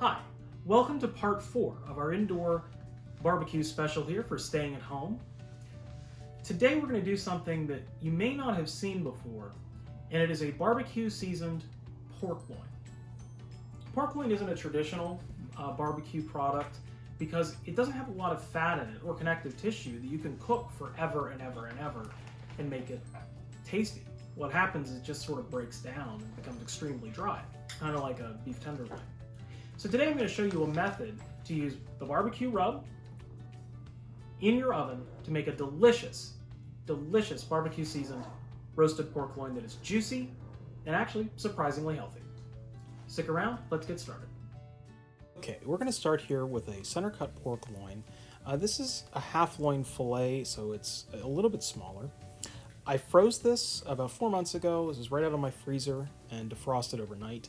Hi, welcome to part 4 of our indoor barbecue special here for staying at home. Today we're going to do something that you may not have seen before, and it is a barbecue seasoned pork loin. Pork loin isn't a traditional barbecue product because it doesn't have a lot of fat in it or connective tissue that you can cook forever and ever and ever and make it tasty. What happens is it just sort of breaks down and becomes extremely dry, kind of like a beef tenderloin. So today I'm going to show you a method to use the barbecue rub in your oven to make a delicious, delicious barbecue seasoned roasted pork loin that is juicy and actually surprisingly healthy. Stick around, let's get started. Okay, we're going to start here with a center cut pork loin. This is a half loin fillet, so it's a little bit smaller. I froze this about 4 months ago. This is right out of my freezer and defrosted overnight.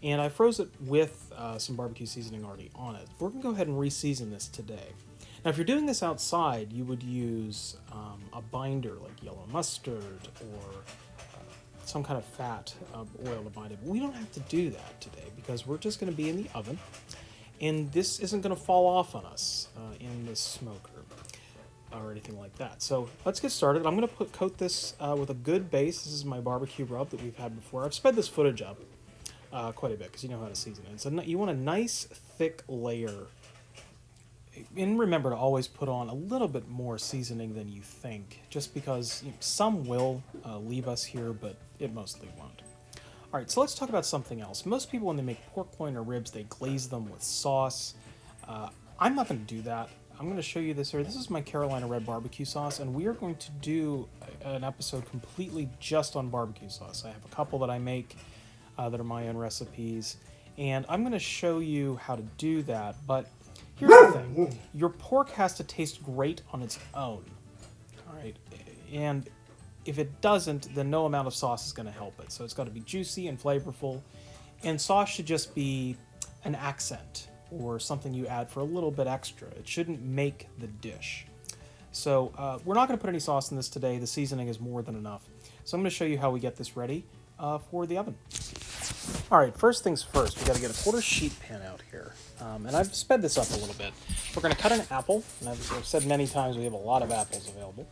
And I froze it with some barbecue seasoning already on it. We're going to go ahead and re-season this today. Now, if you're doing this outside, you would use a binder like yellow mustard or some kind of fat oil to bind it. But we don't have to do that today because we're just going to be in the oven. And this isn't going to fall off on us in the smoker or anything like that. So let's get started. I'm going to coat this with a good base. This is my barbecue rub that we've had before. I've sped this footage up quite a bit because you know how to season it. So you want a nice thick layer, and remember to always put on a little bit more seasoning than you think, just because some will leave us here, but it mostly won't. All right, so let's talk about something else. Most people, when they make pork loin or ribs, they glaze them with sauce. I'm not going to do that. I'm going to show you this here. This is my Carolina Red barbecue sauce, and we are going to do an episode completely just on barbecue sauce. I have a couple that I make that are my own recipes, and I'm going to show you how to do that. But here's the thing: your pork has to taste great on its own. All right, and if it doesn't, then no amount of sauce is going to help it. So it's got to be juicy and flavorful, and sauce should just be an accent or something you add for a little bit extra. It shouldn't make the dish. So we're not going to put any sauce in this today. The seasoning is more than enough. So I'm going to show you how we get this ready for the oven. All right, first things first, we got to get a 1/4 sheet pan out here. And I've sped this up a little bit. We're going to cut an apple, and I've said many times we have a lot of apples available.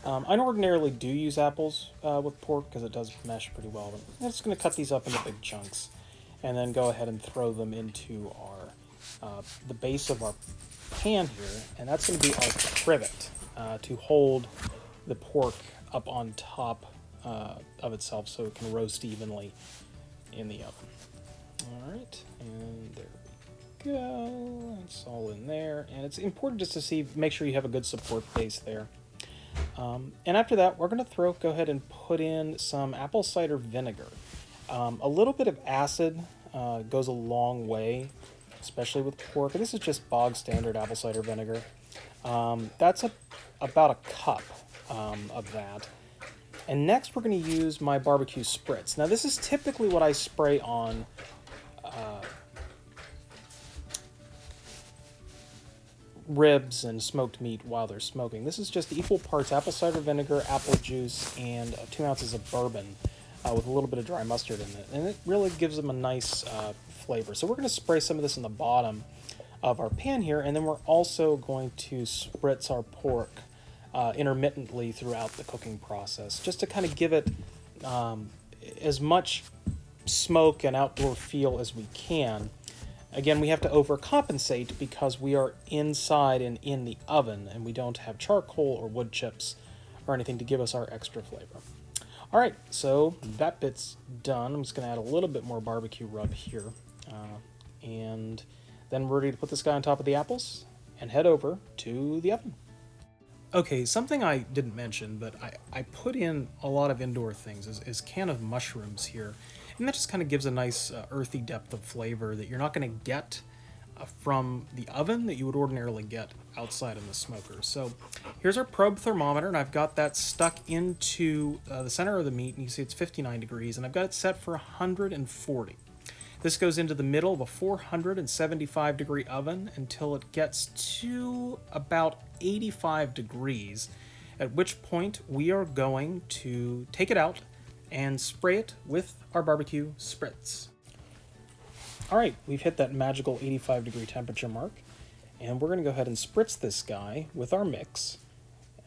I ordinarily do use apples with pork because it does mesh pretty well. But I'm just going to cut these up into big chunks and then go ahead and throw them into our the base of our pan here, and that's going to be our trivet to hold the pork up on top of itself so it can roast evenly in the oven. All right, and there we go. It's all in there, and it's important just to make sure you have a good support base there. And after that, we're going to go ahead and put in some apple cider vinegar. A little bit of acid goes a long way, especially with pork. And this is just bog standard apple cider vinegar. That's about a cup of that. And next we're going to use my barbecue spritz. Now this is typically what I spray on ribs and smoked meat while they're smoking. This is just equal parts apple cider vinegar, apple juice, and 2 ounces of bourbon with a little bit of dry mustard in it. And it really gives them a nice flavor. So we're going to spray some of this in the bottom of our pan here, and then we're also going to spritz our pork intermittently throughout the cooking process, just to kind of give it as much smoke and outdoor feel as we can. Again, we have to overcompensate because we are inside and in the oven, and we don't have charcoal or wood chips or anything to give us our extra flavor. All right, so that bit's done. I'm just going to add a little bit more barbecue rub here, and then we're ready to put this guy on top of the apples and head over to the oven. Okay, something I didn't mention, but I put in a lot of indoor things, is can of mushrooms here. And that just kind of gives a nice earthy depth of flavor that you're not going to get from the oven that you would ordinarily get outside in the smoker. So here's our probe thermometer, and I've got that stuck into the center of the meat, and you see it's 59 degrees, and I've got it set for 140. This goes into the middle of a 475 degree oven until it gets to about 85 degrees, at which point we are going to take it out and spray it with our barbecue spritz. All right, we've hit that magical 85-degree temperature mark, and we're going to go ahead and spritz this guy with our mix.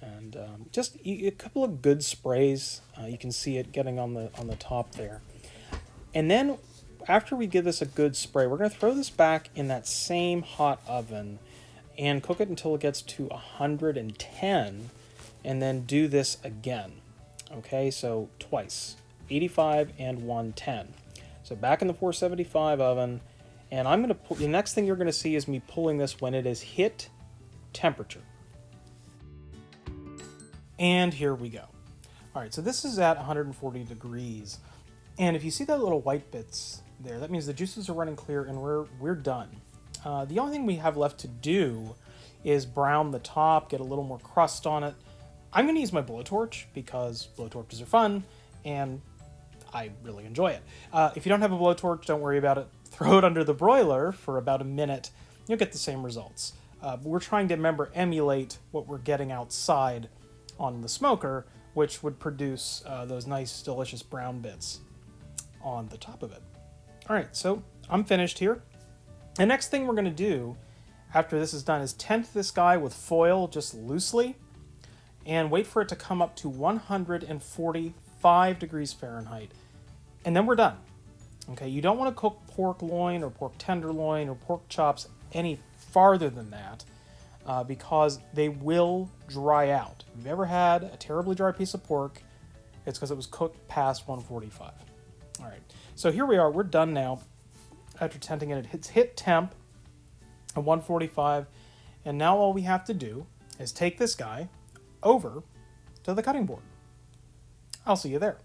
And just a couple of good sprays. You can see it getting on the top there. And then after we give this a good spray, we're going to throw this back in that same hot oven and cook it until it gets to 110, and then do this again. Okay, so twice, 85 and 110. So back in the 475 oven, and I'm going to the next thing you're going to see is me pulling this when it is hit temperature. And here we go. All right, so this is at 140 degrees. And if you see that little white bits there, that means the juices are running clear and we're done. The only thing we have left to do is brown the top, get a little more crust on it. I'm going to use my blowtorch because blowtorches are fun and I really enjoy it. If you don't have a blowtorch, don't worry about it. Throw it under the broiler for about a minute. You'll get the same results. But we're trying to, remember, emulate what we're getting outside on the smoker, which would produce those nice, delicious brown bits on the top of it. All right, so I'm finished here. The next thing we're going to do after this is done is tent this guy with foil just loosely and wait for it to come up to 145 degrees Fahrenheit. And then we're done. Okay, you don't want to cook pork loin or pork tenderloin or pork chops any farther than that because they will dry out. If you've ever had a terribly dry piece of pork, it's because it was cooked past 145. All right, so here we are. We're done now. After tenting it, it's hit temp at 145, and now all we have to do is take this guy over to the cutting board. I'll see you there.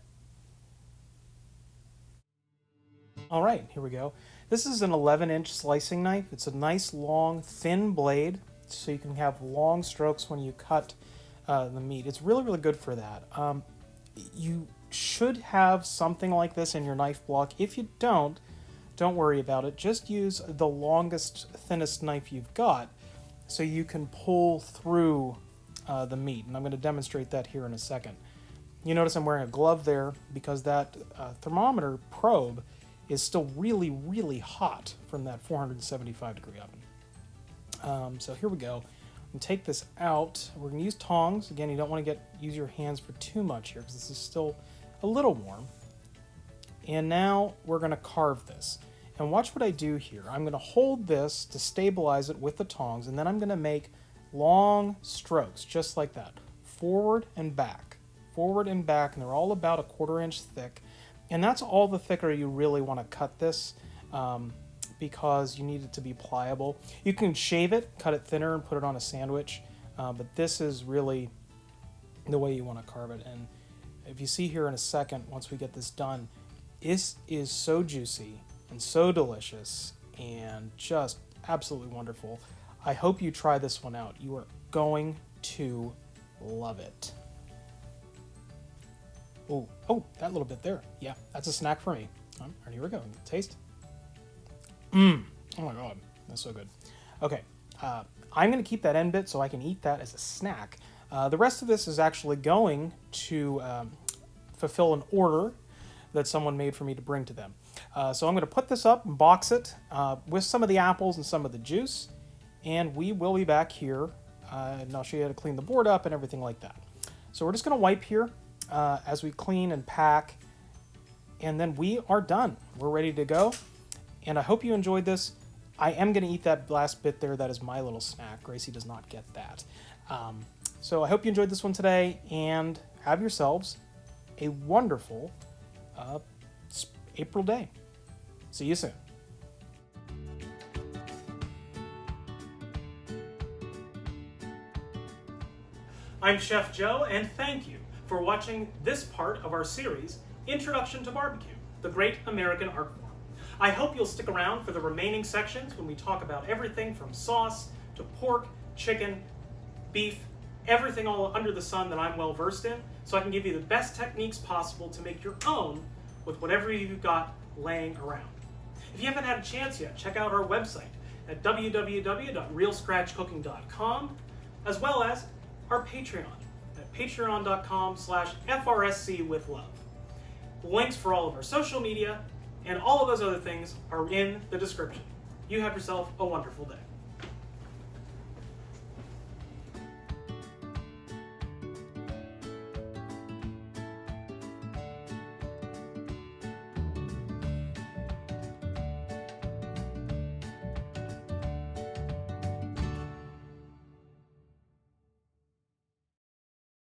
All right, here we go. This is an 11-inch slicing knife. It's a nice, long, thin blade, so you can have long strokes when you cut the meat. It's really, really good for that. You should have something like this in your knife block. If you don't worry about it. Just use the longest, thinnest knife you've got so you can pull through the meat. And I'm going to demonstrate that here in a second. You notice I'm wearing a glove there because that thermometer probe is still really, really hot from that 475 degree oven. So here we go. And take this out. We're going to use tongs. Again, you don't want to use your hands for too much here because this is still a little warm. And now we're going to carve this. And watch what I do here. I'm going to hold this to stabilize it with the tongs, and then I'm going to make long strokes, just like that. Forward and back, and they're all about 1/4 inch thick. And that's all the thicker you really want to cut this because you need it to be pliable. You can shave it, cut it thinner, and put it on a sandwich, but this is really the way you want to carve it. And if you see here in a second, once we get this done, this is so juicy and so delicious and just absolutely wonderful. I hope you try this one out. You are going to love it. Oh, that little bit there. Yeah, that's a snack for me. All right, here we go. Taste. Oh my God, that's so good. Okay, I'm going to keep that end bit so I can eat that as a snack. The rest of this is actually going to fulfill an order that someone made for me to bring to them. So I'm going to put this up and box it with some of the apples and some of the juice, and we will be back here, and I'll show you how to clean the board up and everything like that. So we're just going to wipe here as we clean and pack, and then we are done. We're ready to go, and I hope you enjoyed this. I am going to eat that last bit there. That is my little snack. Gracie does not get that. So I hope you enjoyed this one today, and have yourselves a wonderful April day. See you soon. I'm Chef Joe, and thank you for watching this part of our series, Introduction to Barbecue, the Great American Art Form. I hope you'll stick around for the remaining sections when we talk about everything from sauce to pork, chicken, beef, everything all under the sun that I'm well versed in, so I can give you the best techniques possible to make your own with whatever you've got laying around. If you haven't had a chance yet, check out our website at www.realscratchcooking.com, as well as our Patreon at patreon.com/FRSC with love. Links for all of our social media and all of those other things are in the description. You have yourself a wonderful day.